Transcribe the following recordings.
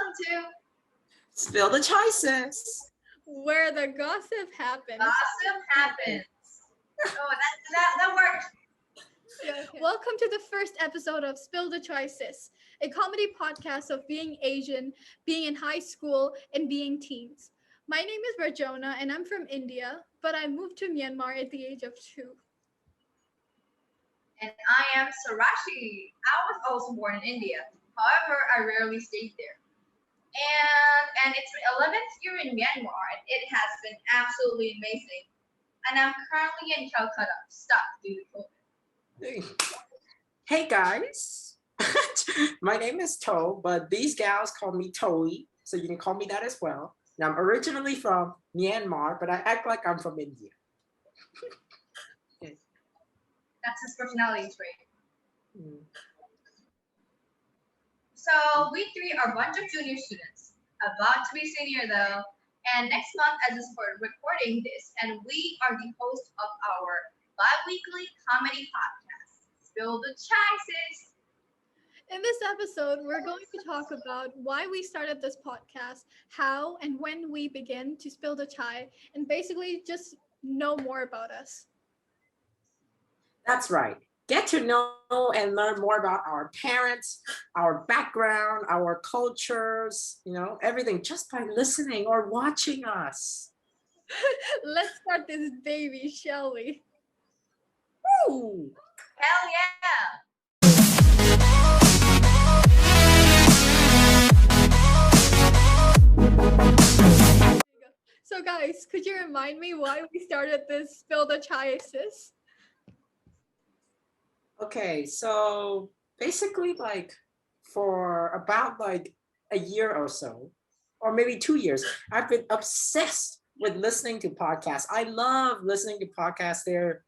to Spill the Choices, where the gossip happens. Gossip Happens. Oh, that worked. Yeah, okay. Welcome to the first episode of Spill the Choices, a comedy podcast of being Asian, being in high school, and being teens. My name is Rajona, and I'm from India, but I moved to Myanmar at the age of 2. And I am Sryashee. I was also born in India. However, I rarely stayed there. And it's my 11th year in Myanmar, and it has been absolutely amazing. And I'm currently in Calcutta, stuck due to COVID. Hey guys, my name is Toey, but these gals call me Toey, so you can call me that as well. Now, I'm originally from Myanmar, but I act like I'm from India. That's his personality trait. Mm. So we three are a bunch of junior students, about to be senior though. And next month, as is for recording this, and we are the host of our biweekly comedy podcast, Spill the Choices. In this episode, we're going to talk about why we started this podcast, how and when we begin to spill the chai, and basically just know more about us. That's right. Get to know and learn more about our parents, our background, our cultures, everything just by listening or watching us. Let's start this baby, shall we? Woo! Hell yeah! So guys, could you remind me why we started this Spill the Chai sis? Okay, so basically for about a year or so, or maybe 2 years, I've been obsessed with listening to podcasts. I love listening to podcasts. They're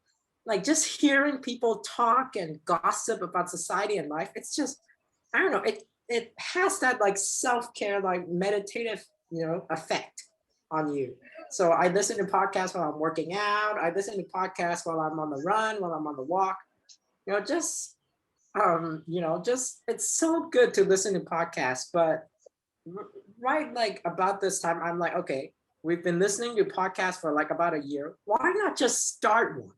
just hearing people talk and gossip about society and life. It's just, I don't know, it has that self-care, meditative, effect on you. So I listen to podcasts while I'm working out. I listen to podcasts while I'm on the run, while I'm on the walk. Just it's so good to listen to podcasts. But right about this time, I'm like, okay, we've been listening to podcasts for about a year. Why not just start one?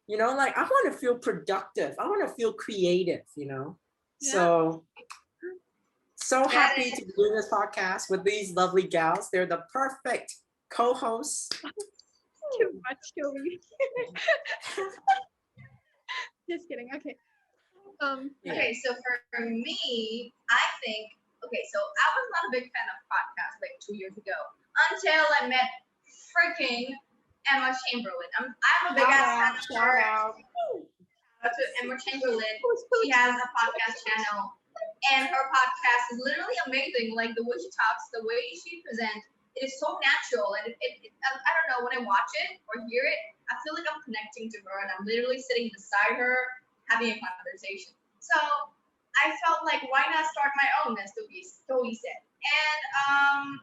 I want to feel productive. I want to feel creative. Yeah. So happy to be doing this podcast with these lovely gals. They're the perfect co-hosts. Too much, Toey. Just kidding. Okay. Okay, so for me, I think, so I was not a big fan of podcasts 2 years ago until I met freaking Emma Chamberlain. I'm a big ass fan of her. Shout out to Emma Chamberlain. She has a podcast channel, and her podcast is literally amazing. The way she talks, the way she presents, it is so natural, and I don't know, when I watch it or hear it, I feel like I'm connecting to her, and I'm literally sitting beside her having a conversation. So I felt why not start my own, as Toey said. And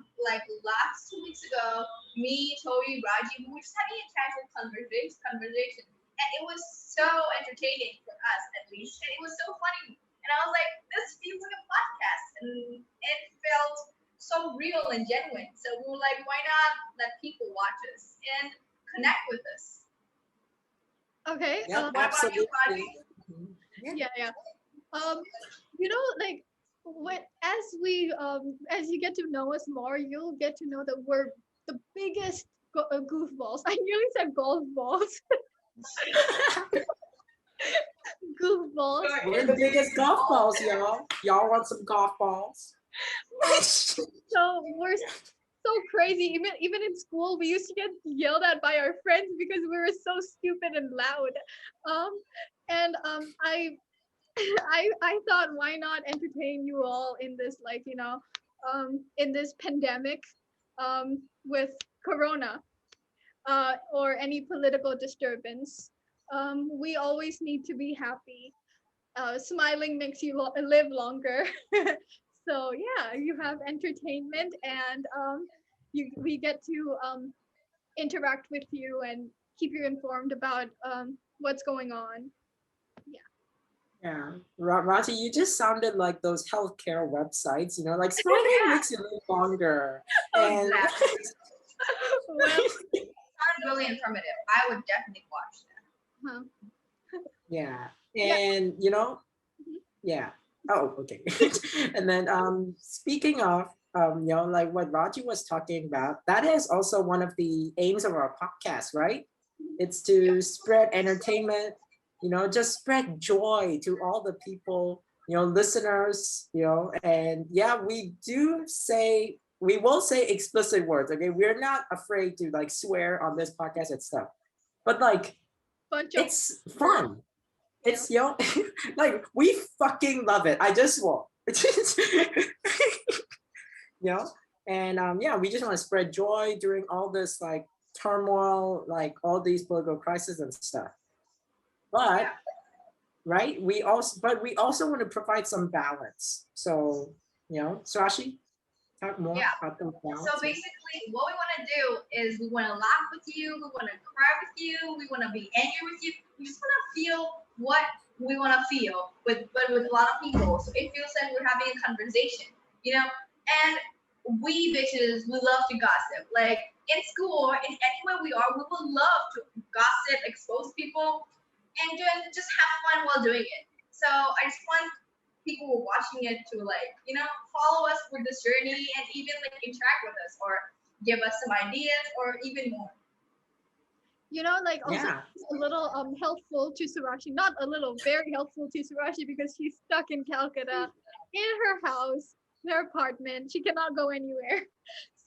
last 2 weeks ago, me, Toey, Rajie, we were just having a casual conversation, and it was so entertaining for us, at least, and it was so funny. And I was like, this feels like a podcast, and it felt so real and genuine. So we were like, why not let people watch us and connect with us? Okay. Yeah, what absolutely. about you, Rajie? Yeah. As you get to know us more, you'll get to know that we're the biggest goofballs. I nearly said golf balls. Goofballs. We're the biggest golf balls, y'all. Y'all want some golf balls? So we're so crazy. Even in school, we used to get yelled at by our friends because we were so stupid and loud. I thought, why not entertain you all in this in this pandemic with corona or any political disturbance. We always need to be happy. Smiling makes you live longer. So yeah, you have entertainment, and we get to interact with you and keep you informed about what's going on. Yeah. Yeah, Rajie, you just sounded like those healthcare websites, like smiling Yeah, makes you live longer. Oh, And exactly. well, Sounds really informative. I would definitely watch that. huh. yeah, Yeah. and Mhm. yeah. Oh, okay. And then speaking of like what Rajie was talking about, that is also one of the aims of our podcast, right? It's Yep. to spread entertainment, just spread joy to all the people, listeners, and yeah, we will say explicit words, okay? We're not afraid to like swear on this podcast and stuff. But like Bunch of it's fun. yeah. It's like we fucking love it. I just swore. you know, and yeah, we just want to spread joy during all this like turmoil, like all these political crises and stuff. But Yeah. right, we also want to provide some balance. So Srirashi, talk more Yeah. about the So balance. basically, what we want to do is we want to laugh with you, we want to cry with you, we want to be angry with you. We just want to feel what we want to feel but with a lot of people. So it feels like we're having a conversation, you know. And we bitches, we love to gossip. Like in school or in anywhere we are, we would love to gossip, expose people, and just have fun while doing it. So I just want people who are watching it to like, follow us for this journey and even like interact with us or give us some ideas or even more. Like also Yeah, it's a little helpful to Surashi, not a little, very helpful to Surashi because she's stuck in Calcutta in her house, her apartment. She cannot go anywhere.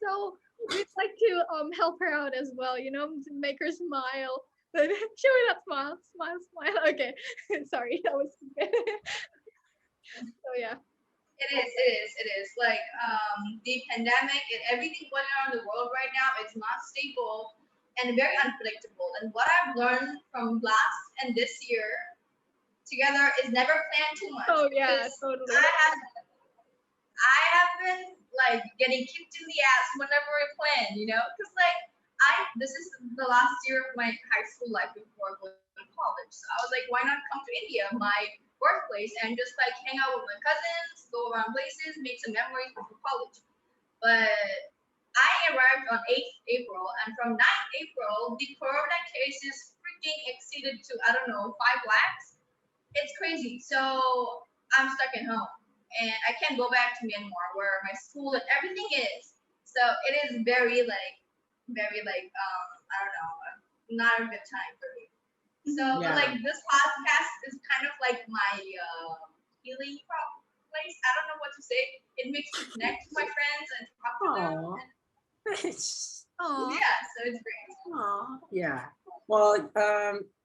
So we'd like to help her out as well, to make her smile. But show me that smile, smile, smile. Okay. Sorry, that was stupid. So yeah. It is. Like the pandemic and everything going on in the world right now is not stable and very unpredictable. And what I've learned from last and this year together is never plan too much Oh yeah, because totally. I have been like getting kicked in the ass whenever I plan, because like this is the last year of my high school life before going to college. So I was like, why not come to India, my birthplace, and just like hang out with my cousins, go around places, make some memories before college. But I arrived on 8th April, and from 9th April, the corona cases freaking exceeded to I don't know 5 lakhs. It's crazy. So I'm stuck at home, and I can't go back to Myanmar where my school and everything is. So it is very like I don't know, not a good time for me. So Mhm. but yeah, like this podcast is kind of like my healing place. I don't know what to say. It makes me connect to my friends and talk to them, oh, and Aw. yeah, so it's great. yeah. Well,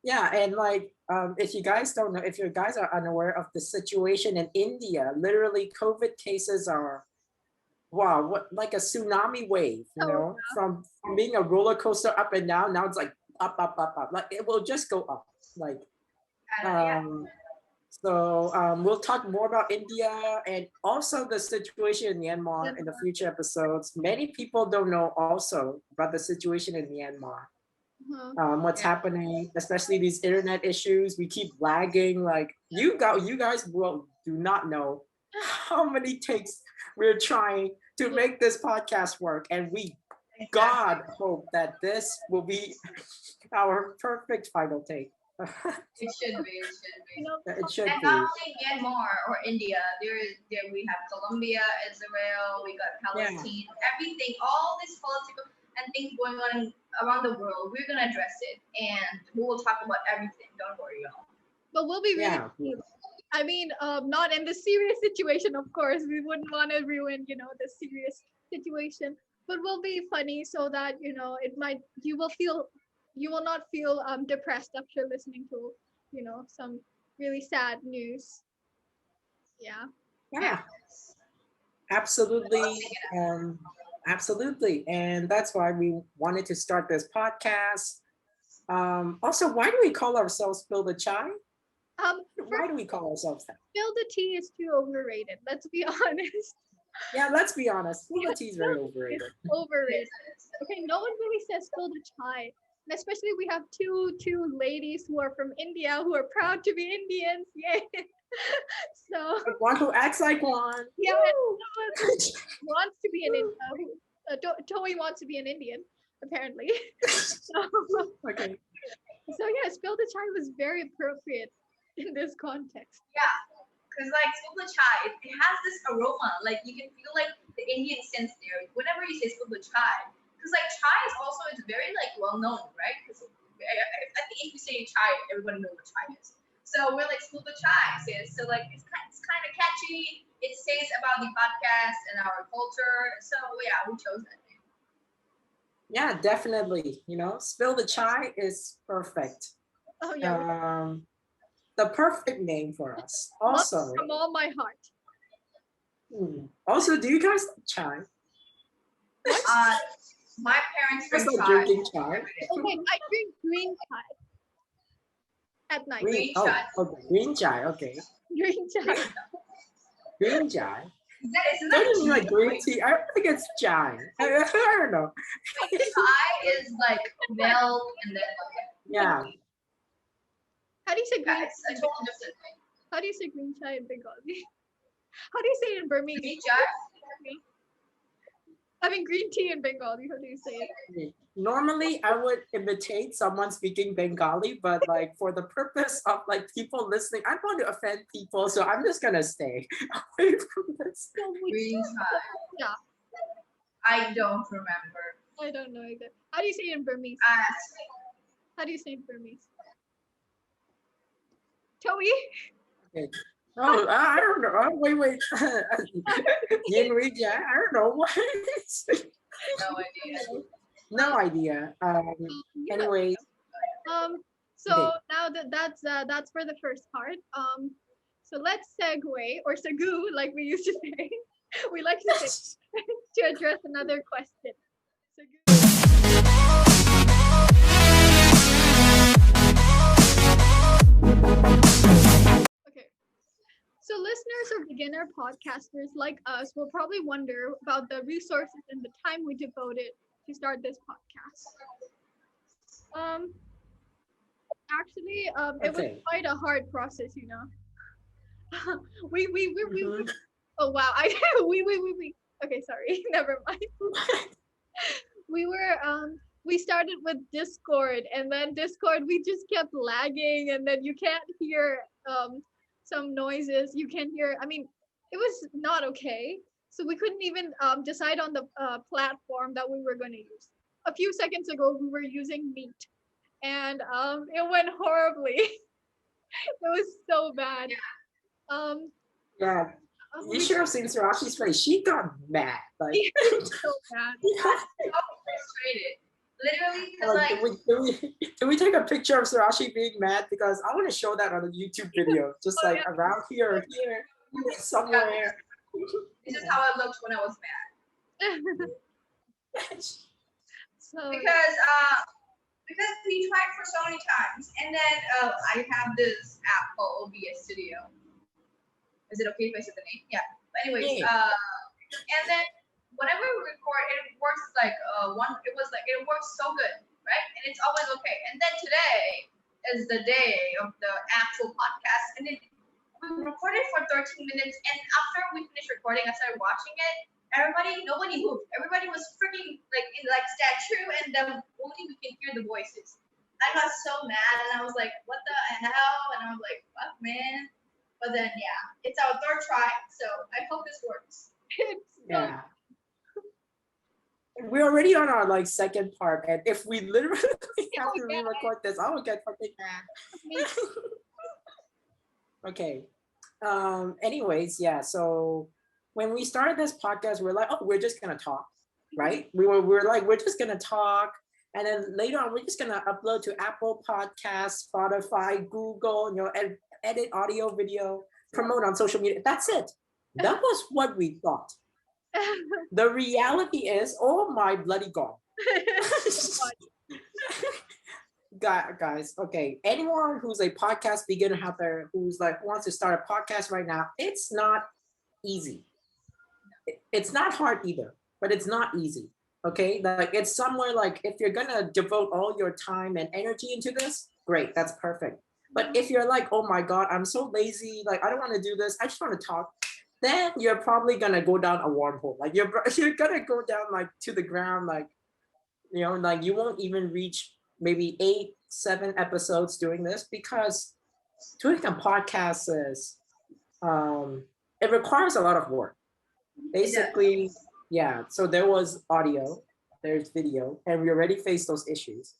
yeah, and like, if you guys don't know, if you guys are unaware of the situation in India, literally COVID cases are, wow, what like a tsunami wave, Oh, from being a roller coaster up and down. Now it's like up, up, up, up. Like it will just go up. Like, I don't know. Yeah. um, so we'll talk more about India and also the situation in Myanmar in the future episodes. Many people don't know also about the situation in Myanmar, uh-huh. what's Yeah. happening, especially these internet issues. We keep lagging. Like you guys will do not know how many takes we're trying to make this podcast work, and we Exactly. God hope that this will be our perfect final take. It should be. It should be. You know, It should And not be. only Myanmar or India, there we have Colombia, Israel, we got Yeah. Palestine, everything, all these political and things going on around the world. We're gonna address it, and we will talk about everything. Don't worry, y'all. but we'll be really Yeah. I mean, not in the serious situation, of course. We wouldn't want to ruin, the serious situation. But we'll be funny so that, you will not feel depressed after listening to, some really sad news. Yeah. Yeah. Yeah. Let's Absolutely. take it. Absolutely. And that's why we wanted to start this podcast. Also, why do we call ourselves Spill the Chai? For Why do we call ourselves that? Spill the Tea is too overrated. Let's be honest. Yeah, let's be honest. Spill the tea is very Spill the Tea is overrated. It is. overrated. It is. Okay, no one really says spill the chai. And especially we have two ladies who are from India who are proud to be Indians. Yay! So One who acts like one. yeah, and someone wants to be an Toey wants to be an Indian, apparently. So, Okay. so yeah, Spill the Chai was very appropriate in this context. Yeah, because like spill the chai, it has this aroma. Like you can feel like the Indian sense there. Whenever you say spill the chai, because like chai is also it's very like well known, right? Because I think if you say chai, everybody knows what chai is. So we're like spill the chai, sis. So like it's kind of catchy. It says about the podcast and our culture. So yeah, we chose that name. Yeah, definitely. Spill the Chai is perfect. Oh yeah. The perfect name for us. Love Also, from all my heart. also, do you guys like chai? My parents You guys drink like chai. drinking chai? Okay, I drink green chai at night. Green, Green chai. okay, green chai. Okay, Green chai. green chai. Isn't Don't that you mean like tea? green tea? I don't think it's chai. I don't know. Wait, chai is like milk and then Yeah, How do you say green? yeah, it's a total different thing. How do you say green chai in Bengali? How do you say it in Burmese? Green chai. I mean green tea in Bengali. How do you say it? normally I would imitate someone speaking Bengali, but like for the purpose of like people listening, I don't want to offend people, so I'm just gonna stay away from this. Green chai. Yeah, I don't remember. I don't know either. How do you say it in Burmese? How do you say it in Burmese? Toey? Okay. Oh, I don't know. Oh, wait. Yin Rija, I don't know what. No idea. No idea. Yeah. Anyway, So Okay. now that's for the first part. So let's segue or segue like we used to say. We like to say to address another question. Segue. Okay. So listeners or beginner podcasters like us will probably wonder about the resources and the time we devoted to start this podcast. Actually, it was Okay. quite a hard process, we Mhm. oh wow, we okay, sorry, never mind. We started with Discord, and then Discord we just kept lagging, and then you can't hear some noises. You can hear, I mean, it was not okay. So we couldn't even decide on the platform that we were going to use. A few seconds ago, we were using Meet, and it went horribly. It was so bad. Yeah, you should have seen Sryashee's face. She got mad. Like, So bad. So frustrated. Literally, because like, like do we take a picture of Sryashee being mad? Because I want to show that on a YouTube video. Just Oh, like yeah. around here, somewhere. this is how I looked when I was mad. So Because we tried for so many times, and then I have this app called OBS Studio. Is it okay if I say the name? Yeah. But anyways, Yeah. And then whenever we record, it works like it works so good, right? And it's always okay. And then today is the day of the actual podcast, and then we recorded for 13 minutes, and after we finished recording, I started watching it. Nobody moved. Everybody was freaking like in like statue, and then only we can hear the voices. I got so mad, and I was like, "What the hell?" And I was like, "Fuck, man." But then, yeah, it's our third try, so I hope this works. Yeah. We're already on our like second part, and if we literally have to re-record this, I will get fucking mad. Okay. Anyways, yeah. So when we started this podcast, we're like, oh, we're just gonna talk, right? We're like, we're just gonna talk, and then later on, we're just gonna upload to Apple Podcasts, Spotify, Google, and edit audio, video, promote on social media. That's it. That was what we thought. The reality is, oh my bloody god. Guys, okay, anyone who's a podcast beginner out there who's like wants to start a podcast right now, it's not easy. It's not hard either, but it's not easy. Okay, like it's somewhere like if you're gonna devote all your time and energy into this, great, that's perfect. But if you're like, oh my God, I'm so lazy, like I don't want to do this, I just want to talk, then you're probably gonna go down a wormhole. Like you're gonna go down like to the ground, like like you won't even reach maybe 8, 7 episodes doing this because doing a podcast is it requires a lot of work. Basically, yeah. So there was audio, there's video, and we already faced those issues.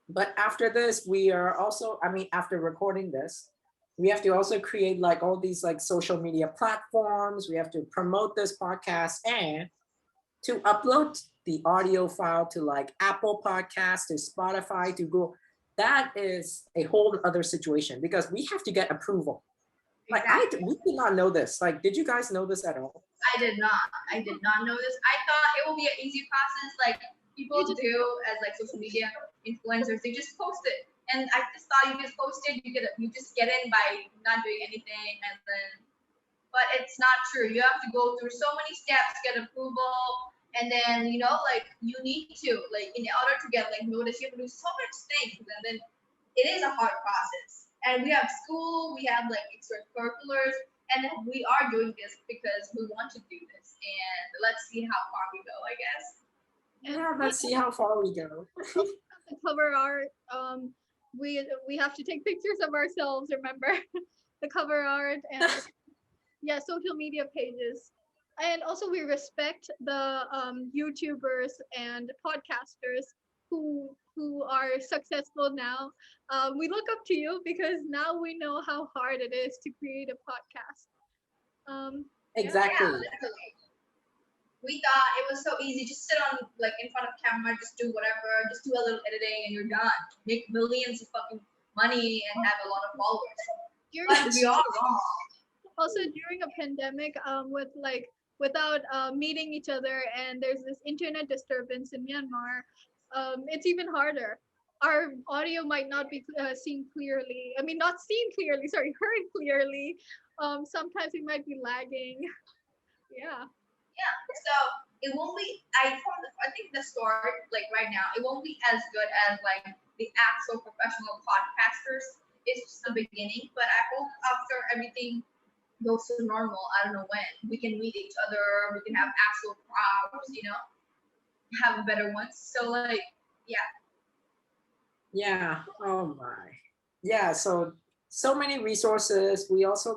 But after this, we are also, I mean, after recording this, we have to also create like all these like social media platforms. We have to promote this podcast and to upload the audio file to like Apple Podcasts, to Spotify, to Google. That is a whole other situation because we have to get approval. Like we did not know this. Like, did you guys know this at all? I did not. I did not know this. I thought it will be an easy process, like people do as like social media influencers. They just post it, and I just thought you just post it, you just get in by not doing anything, and then. But it's not true. You have to go through so many steps, get approval, and then like you need to like in order to get like notice, you have to do so much things, and then it is a hard process. And we have school, we have like extracurriculars, and we are doing this because we want to do this. And let's see how far we go, I guess. Yeah, let's see how far we go. The cover art, we have to take pictures of ourselves. Remember, the cover art and yeah, social media pages, and also we respect the YouTubers and podcasters who are successful now. We look up to you because now we know how hard it is to create a podcast. Exactly. Yeah, we thought it was so easy. Just sit on like in front of camera, just do whatever, just do a little editing, and you're done. Make millions of fucking money and have a lot of followers. But we are wrong. Also, during a pandemic, without meeting each other, and there's this internet disturbance in Myanmar, it's even harder. Our audio might not be seen clearly. I mean, not seen clearly. Sorry, heard clearly. Sometimes we might be lagging. Yeah. Yeah. So it won't be. I think the start, like right now, it won't be as good as like the actual professional podcasters. It's just the beginning. But I hope after everything goes to normal, I don't know when, we can meet each other. We can have actual crowds. Have better ones. So like, yeah. Yeah. Oh my. Yeah. So many resources. We also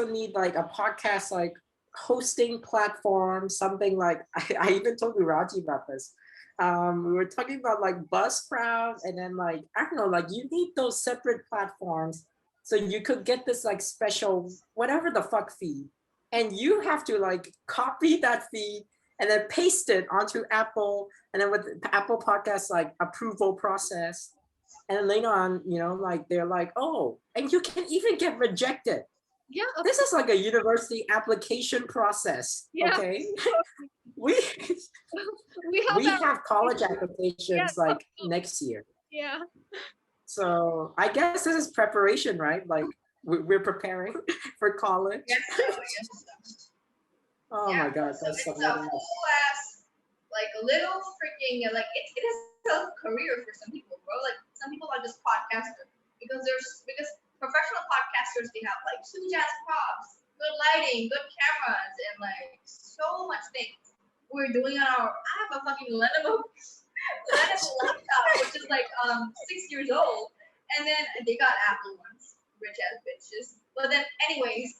need like a podcast like hosting platform, something like I even told Rajie about this. We were talking about like Buzzsprout, and then like I don't know, like you need those separate platforms so you could get this like special whatever the fuck feed, and you have to like copy that feed and then paste it onto Apple, and then with Apple Podcasts like approval process, and then later on, like they're like, oh, and you can even get rejected. Yeah. This is like a university application process. Yeah. Okay. we have college applications like next year. Yeah. So I guess this is preparation, right? Like we're preparing for college. Yes, Oh my God, so that's it's so a whole ass, like a little freaking like it is a career for some people, bro. Like some people are just podcasters because professional podcasters, they have like huge ass props, good lighting, good cameras, and like so much things. We're doing I have a fucking Lenovo laptop, which is like 6 years old, and then they got Apple ones, rich ass bitches. But then, anyways,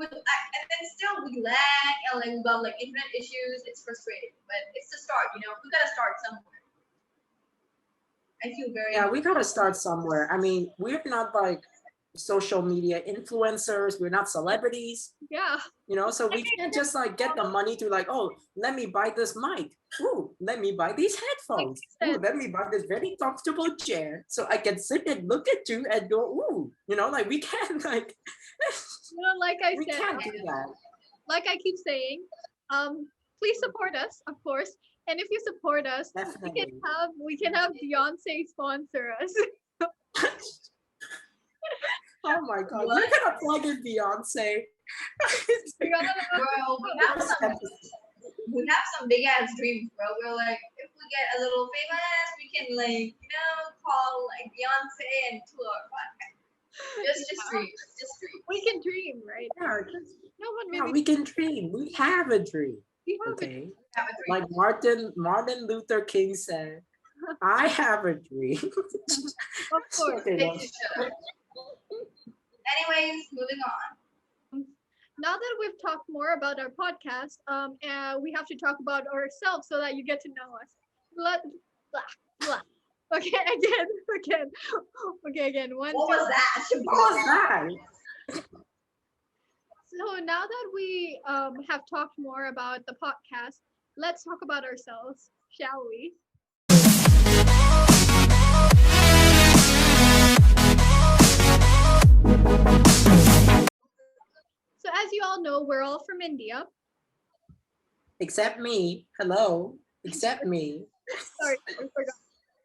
and then still we lag and like we got like internet issues. It's frustrating, but it's the start. We gotta start somewhere. I feel very. Yeah, we gotta start somewhere. I mean, we're not like social media influencers. We're not celebrities. Yeah. So we can't just like get the money to like, oh, let me buy this mic. Ooh, let me buy these headphones. Ooh, let me buy this very comfortable chair so I can sit and look at you and go, ooh, like we can't like. Like I we said, can't do that. Like I keep saying, please support us, of course. And if you support us, definitely we can have Beyonce sponsor us. Oh my God, we're gonna plug in Beyonce. Bro, we have some big ass dreams, bro. We're like, if we get a little famous, we can like, call like Beyonce and to our podcast. Just dream. Just dream. We can dream, right? Yeah, No one yeah, maybe we can dream. We have a dream. we have it. Okay. Have a dream. Like Martin Luther King said, I have a dream. Of course. Okay, They no. should shut up. Anyways, moving on. Now that we've talked more about our podcast, we have to talk about ourselves so that you get to know us. Blah, blah, blah. Okay, again. Okay, again. What was that? What was that? So now that we have talked more about the podcast, let's talk about ourselves, shall we? So as you all know, we're all from India. Except me. Hello. Except me. Sorry, I forgot.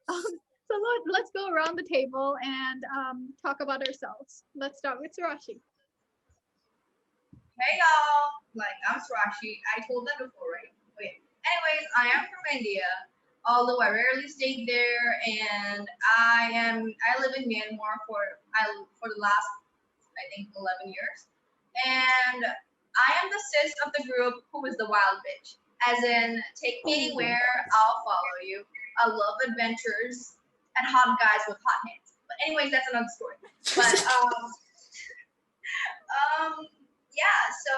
So let's go around the table and talk about ourselves. Let's start with Sryashee. Hey y'all, like I'm Sryashee. I told that before, right? Okay. Anyways, I am from India, although I rarely stayed there, and I live in Myanmar for the last I think 11 years, and I am the sis of the group who is the wild bitch. As in, take me anywhere, I'll follow you. I love adventures and hot guys with hot hands. But anyways, that's another story. But yeah, so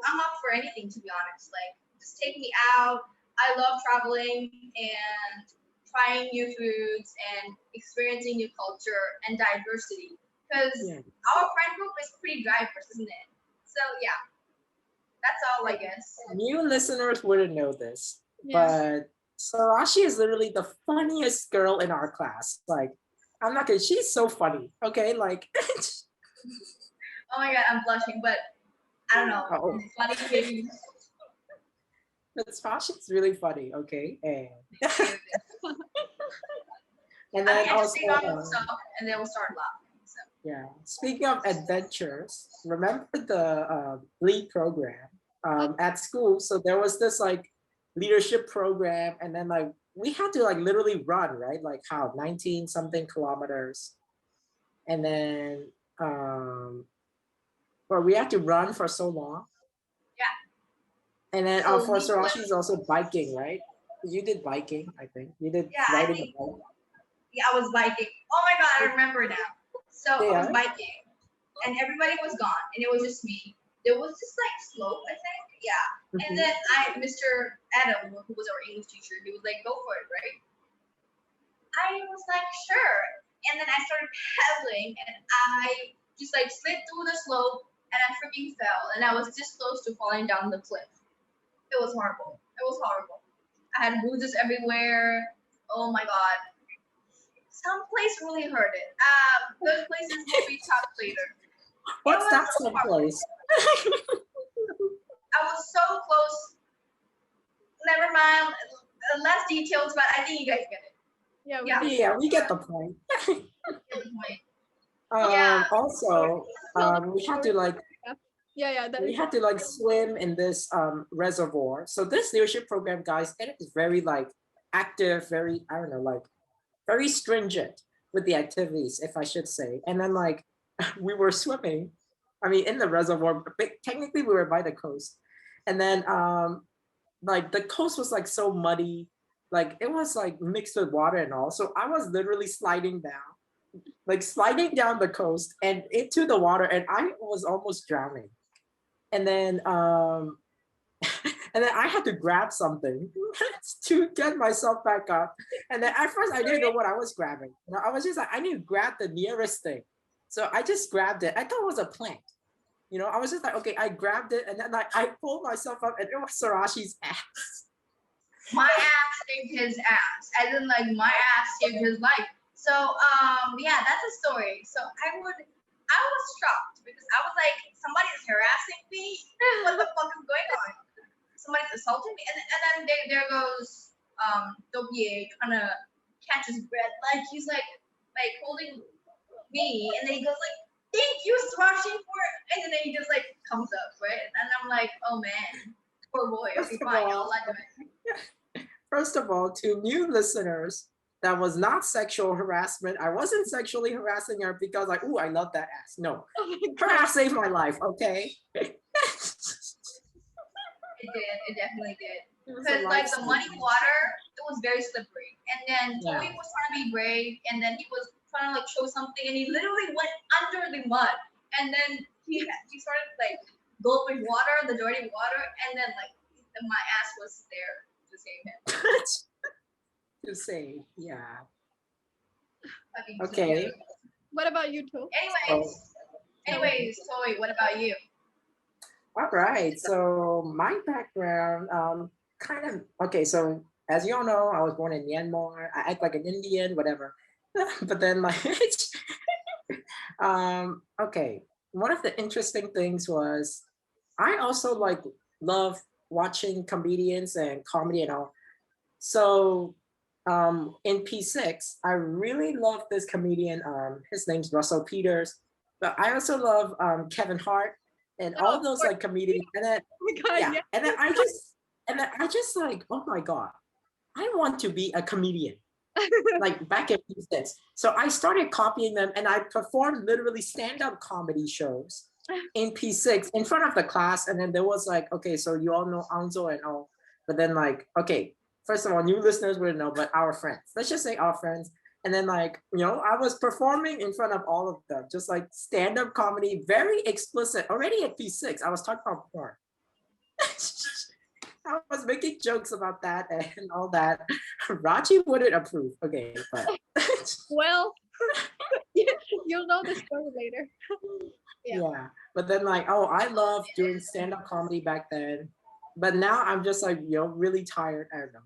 I'm up for anything, to be honest. Like, just take me out. I love traveling and trying new foods and experiencing new culture and diversity. Because our friend group is pretty diverse, isn't it? So yeah, that's all, I guess. New listeners wouldn't know this, Yeah. but Sryashee is literally the funniest girl in our class. Like, I'm not kidding. She's so funny. Okay, like. Oh my god, I'm blushing, but I don't know. Oh. It's funny maybe. But Srashee's really funny. Okay, and and then I just also. say on stuff and they will start laughing. So. Yeah. Speaking of adventures, remember the lead program at school? So there was this like leadership program, and then like we had to like literally run, right? Like how 19 something kilometers, and then well, we had to run for so long. Yeah. And then So for we Srashee's also biking, right? You did biking, I think. You did riding a bike. Yeah, I was biking. Oh my god, I remember now. So I was biking, and everybody was gone, and it was just me. There was this like slope, I think. Yeah. And then Mr. Adam, who was our English teacher, he was like, "Go for it, right?" I was like, "Sure." And then I started pedaling, and I just like slid through the slope, and I freaking fell, and I was this close to falling down the cliff. It was horrible. It was horrible. I had bruises everywhere. Oh my god. Some place really hurt it. Those places will be talked later. What's that someplace? I was so close. Never mind. Less details, but I think you guys get it. Yeah, we get the point. Yeah. Also, we had to like we had to like swim in this reservoir. So this leadership program, guys, it is very like active, very I don't know, like very stringent with the activities, if I should say. And then like we were swimming, I mean in the reservoir, but technically we were by the coast. And then like the coast was like so muddy, like it was like mixed with water and all. So I was literally sliding down the coast and into the water, and I was almost drowning. And then and then I had to grab something to get myself back up. And then at first I didn't know what I was grabbing. You know, I was just like, I need to grab the nearest thing. So I just grabbed it. I thought it was a plant. You know, I was just like, okay, I grabbed it, and then like I pulled myself up, and it was Sryashee's ass. My ass saved his ass. As in like my ass saved his life. So yeah, that's a story. So I was shocked because I was like, somebody's harassing me. What the fuck is going on? Somebody's assaulting me, and then there goes Toey kind of catches breath, like he's like holding me, and then he goes like, "Thank you, Sryashee, for it," and then he just like comes up, right? And I'm like, oh man, Poor boy. First Okay, of fine. all, I'll let him. First of all, to new listeners, that was not sexual harassment. I wasn't sexually harassing her because like, ooh, I love that ass. No, Oh my her god. ass saved my life. Okay. It did. It definitely did. It was a Because like the lifesaver. muddy water, it was very slippery. And then Yeah. Toey was trying to be brave, and then he was trying to like show something, and he literally went under the mud. And then he started like gulping water, the dirty water, and then like my ass was there to save him. To say, yeah. Fucking Okay. cute. What about you, Toe? Anyways, Toey, what about you? All right. So my background, kind of okay. So as you all know, I was born in Myanmar. I act like an Indian, whatever. But then like, okay. One of the interesting things was I also like love watching comedians and comedy and all. So in P6, I really love this comedian. His name's Russell Peters, but I also love Kevin Hart and all Oh, those like comedians. And then oh my god, yeah, yeah. and then I just like, oh my god, I want to be a comedian. Like back in P6. So I started copying them and I performed literally stand-up comedy shows in P6 in front of the class. And then there was like, okay, so you all know Anzo and all, but then like, okay, first of all, new listeners wouldn't know, but our friends, let's just say our friends. And then like, I was performing in front of all of them, just like stand-up comedy, very explicit. Already at P6, I was talking about porn. I was making jokes about that and all that. Rajie wouldn't approve. Okay, but Well, you'll know the story later. Yeah. yeah. But then like, oh, I loved doing stand-up comedy back then. But now I'm just like, really tired. I don't know.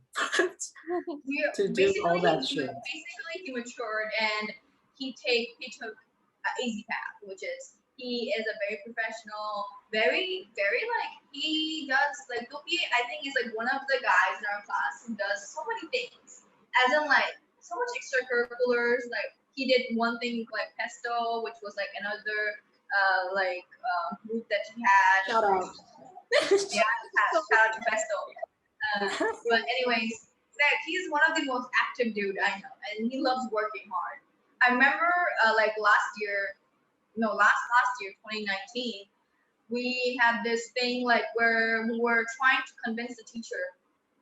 To do all that shit. Basically, he matured and he took an easy path, which is he is a very professional, very like he does like Topi. I think is like one of the guys in our class who does so many things, as in like so much extracurriculars. Like he did one thing like pesto, which was like another group that he had. Shout out. Yeah, shout out to pesto. But anyways, like he's one of the most active dude I know, and he loves working hard. I remember like last year, 2019, we had this thing like where we were trying to convince the teacher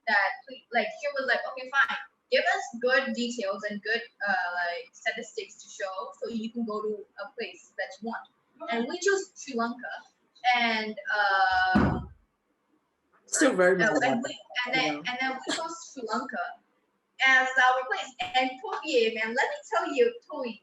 that like she was like, okay, fine, give us good details and good like statistics to show, so you can go to a place that you want. And we chose Sri Lanka, and Still very mad and about then we chose Sri Lanka as our place. And Toey, man, let me tell you, Toey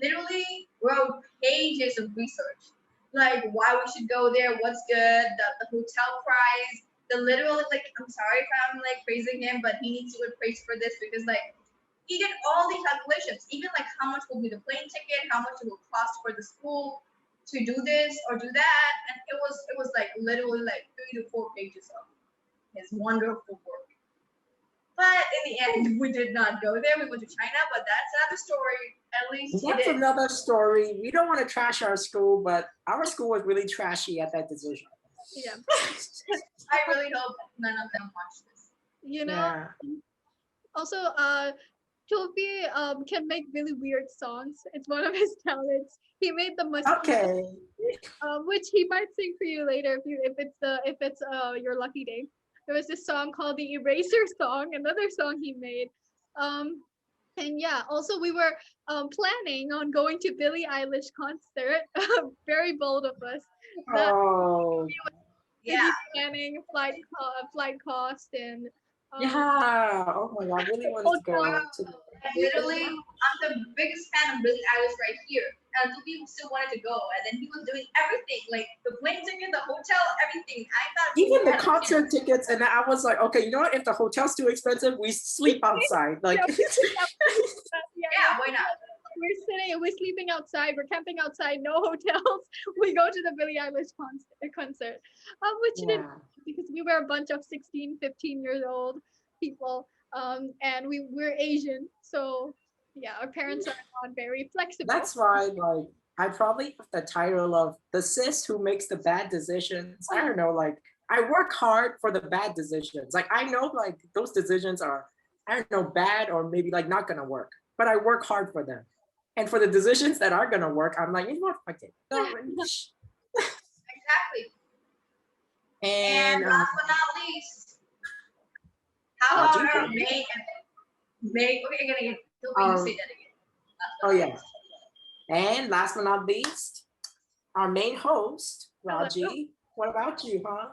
literally wrote pages of research, like why we should go there, what's good, the hotel price, the literal like. I'm sorry if I'm like praising him, but he needs to get praised for this because like he did all the calculations, even like how much will be the plane ticket, how much it will cost for the school to do this or do that, and it was like literally like 3 to 4 pages of his wonderful work. But in the end, we did not go there. We went to China, but that's another story. At least That's another story. We don't want to trash our school, but our school was really trashy at that decision. Yeah. I really hope none of them watch this. Yeah. Also, Toby can make really weird songs. It's one of his talents. He made the mosquito, Okay. which he might sing for you later if it's your lucky day. There was this song called the Eraser Song, another song he made. And yeah, also we were planning on going to Billie Eilish concert. Very bold of us. Oh. Yeah. Planning flight cost and Yeah. Oh my god, I really wanted to go to Literally, I'm the biggest fan of Billie Eilish right here. And two people still wanted to go, and then he was doing everything, like the plane ticket, the hotel, everything. I thought even the concert tickets, and I was like, okay, you know what? If the hotel's too expensive, we sleep outside. Like, yeah, why not? We're sleeping outside, we're camping outside, no hotels. We go to the Billie Eilish concert. Which didn't, because we were a bunch of 16, 15 years old people. And we're Asian, so yeah, our parents are not very flexible. That's why, I probably have the title of the sis who makes the bad decisions. I don't know, I work hard for the bad decisions. Like I know like those decisions are, I don't know, bad or maybe like not gonna work, but I work hard for them. And for the decisions that are gonna work, I'm like, you know what, fuck it. Exactly. And And last but not least, how Rajie? about our make okay, again. You say that again. Oh yeah. And last but not least, our main host, Rajie. What about you, huh?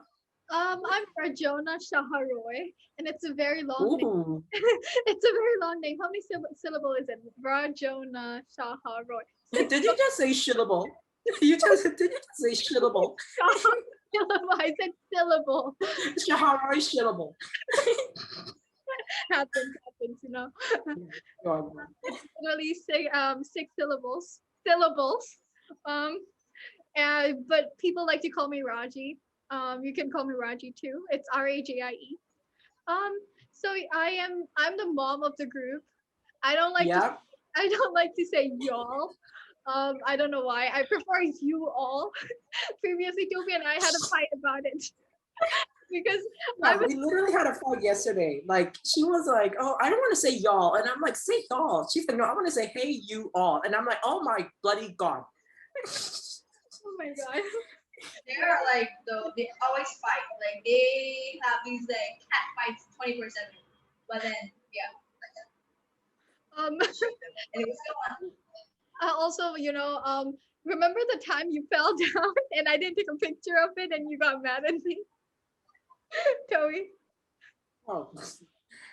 I'm Rajona Shaharoy, and it's a very long name. Ooh. It's a very long name. How many syllable is it? Rajona Shaharoy. Did you just say syllable? Did you just say syllable? I said syllable. Shaharoy syllable. happens, you know. Go on. Literally six syllables. But people like to call me Rajie. You can call me Rajie too. It's Rajie. So I'm the mom of the group. I don't like to say y'all. I don't know why. I prefer you all. Previously, Toby and I had a fight about it. Because we literally had a fight yesterday. Like she was like, "Oh, I don't want to say y'all," and I'm like, "Say y'all." She's like, "No, I want to say hey you all," and I'm like, "Oh my bloody god!" Oh my god. They're like they always fight. Like they have these like cat fights 24/7. But then yeah. And it was so on. Also, remember the time you fell down and I didn't take a picture of it and you got mad at me? Toey. Oh,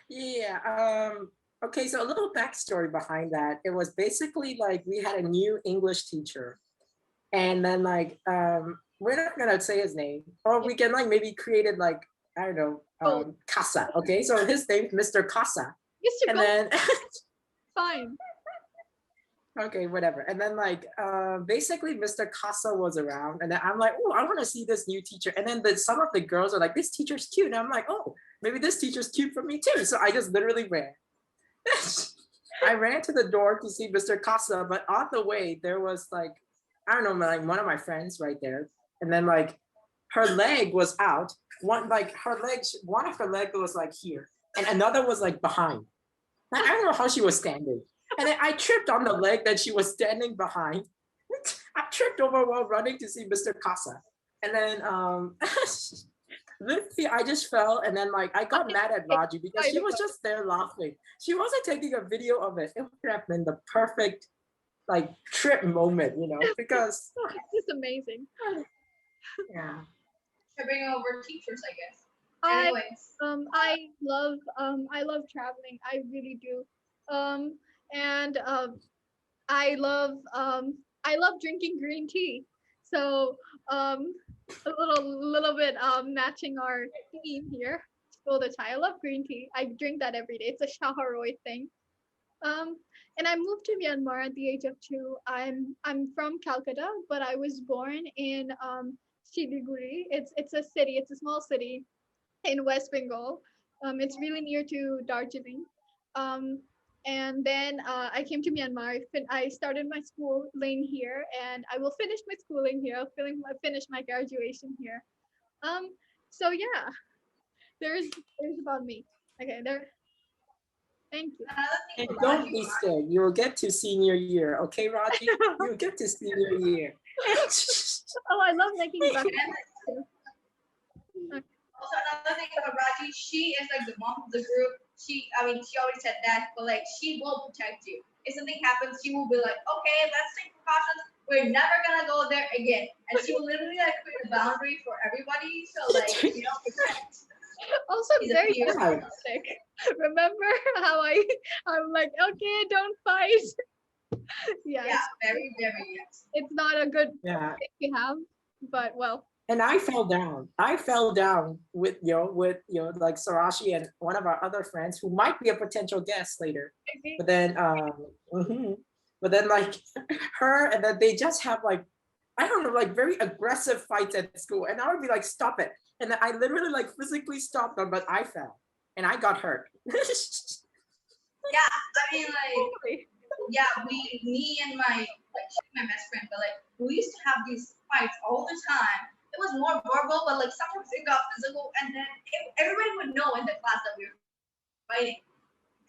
yeah. Okay, so a little backstory behind that. It was basically like we had a new English teacher, and then like we're not gonna say his name, or we can like maybe create it like I don't know, Casa. Okay, so his name's Mr. Casa, Mr. and then fine. okay, whatever. And then like basically Mr. Casa was around, and then I'm like, oh, I want to see this new teacher. And then some of the girls are like, this teacher's cute. And I'm like, oh, maybe this teacher's cute for me too. So I just literally ran. I ran to the door to see Mr. Casa, but on the way there was like, I don't know, like one of my friends right there. And then like her leg was out. One of her legs was like here, and another was like behind. I don't know how she was standing. And then I tripped on the leg that she was standing behind. I tripped over while running to see Mr. Casa. And then literally I just fell, and then like I got mad at Rajie because she was just there laughing. She wasn't taking a video of it. It would have been the perfect like trip moment, because it's amazing. Yeah. To bring over teachers, I guess. Anyways. I love traveling. I really do. And I love drinking green tea. So a little bit matching our theme here. Spill the chai. I love green tea. I drink that every day. It's a Shaharoi thing. And I moved to Myanmar at the age of 2. I'm from Calcutta, but I was born in Siliguri. It's a city. It's a small city in West Bengal. It's really near to Darjeeling. And then I came to Myanmar. I started my schooling here, and I will finish my schooling here. I'll finish my graduation here. So yeah, there's about me. Okay, there. Thank you. And don't be scared. You will get to senior year, okay, Rajie? You'll get to senior year. Oh, I love making back. Also, another thing about Rajie, she is like the mom of the group. She already said that, but like she will protect you. If something happens, she will be like, okay, let's take precautions. We're never gonna go there again. And she will literally like create a boundary for everybody. So like, protect. Also very dramatic. Remember how I'm like, okay, don't fight. Yes. Yeah, very, very yes. It's not a good thing to have, but well. And I fell down. I fell down with like Sryashee and one of our other friends who might be a potential guest later. But then like her, and then they just have like, I don't know, like very aggressive fights at school. And I would be like, stop it. And then I literally like physically stopped them, but I fell and I got hurt. Yeah, I mean like, yeah, me and my best friend, but like we used to have these fights all the time. it was more verbal, but like sometimes it got physical, and then everybody would know in the class that we were fighting.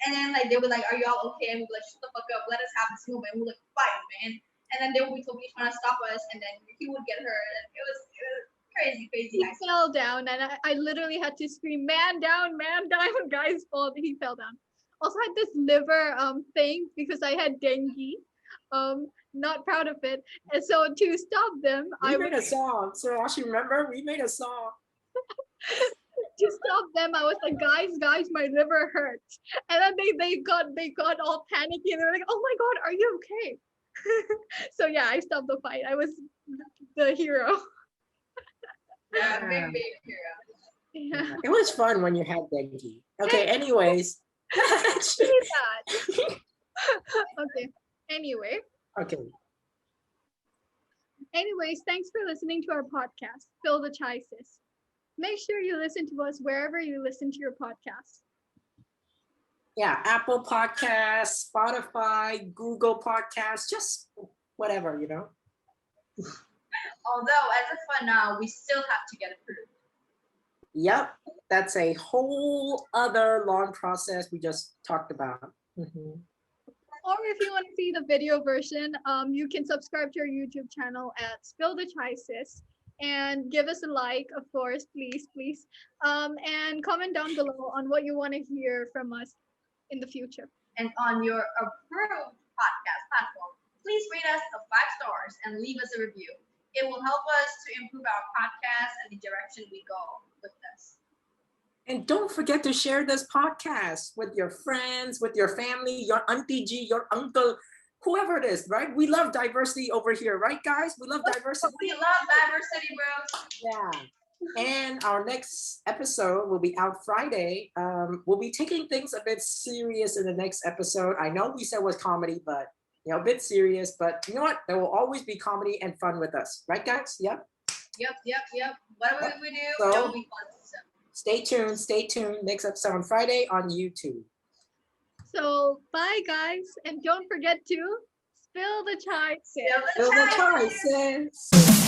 And then like they would like, "Are you all okay?" And we'd be like, "Shut the fuck up, let us have this moment." And we'd like, "Fight, man." And then they would be totally trying to stop us, and then he would get hurt, and it was crazy. He fell down, and I literally had to scream, man down, guys fall. He fell down. Also had this liver thing because I had dengue. Not proud of it. And so to stop them, we made a song. So Sryashee, remember? We made a song. To stop them, I was like, guys, my liver hurts. And then they got all panicky and they were like, oh my god, are you okay? So yeah, I stopped the fight. I was the hero. Yeah, big hero. Yeah. It was fun when you had dengue. Okay, anyways. Okay. Anyway. Okay. Anyways, thanks for listening to our podcast, Spill the Chai Sis. Make sure you listen to us wherever you listen to your podcasts. Yeah, Apple Podcasts, Spotify, Google Podcasts, just whatever, you know. Although, as of for now, we still have to get approved. Yep, that's a whole other long process we just talked about. Mm-hmm. Or if you want to see the video version, you can subscribe to our YouTube channel at Spill the Chai Sis. And give us a like, of course, please. And comment down below on what you want to hear from us in the future. And on your approved podcast platform, please rate us 5 stars and leave us a review. It will help us to improve our podcast and the direction we go with this. And don't forget to share this podcast with your friends, with your family, your auntie G, your uncle, whoever it is, right? We love diversity over here, right, guys? We love diversity. We love diversity, bros. Yeah. And our next episode will be out Friday. We'll be taking things a bit serious in the next episode. I know we said it was comedy, but you know, a bit serious. But you know what? There will always be comedy and fun with us, right, guys? Yep. Yep. Whatever we do, so, it will be fun. So. Stay tuned. Next episode on Friday on YouTube. So bye guys, and don't forget to spill the chai. Spill the chai, sis.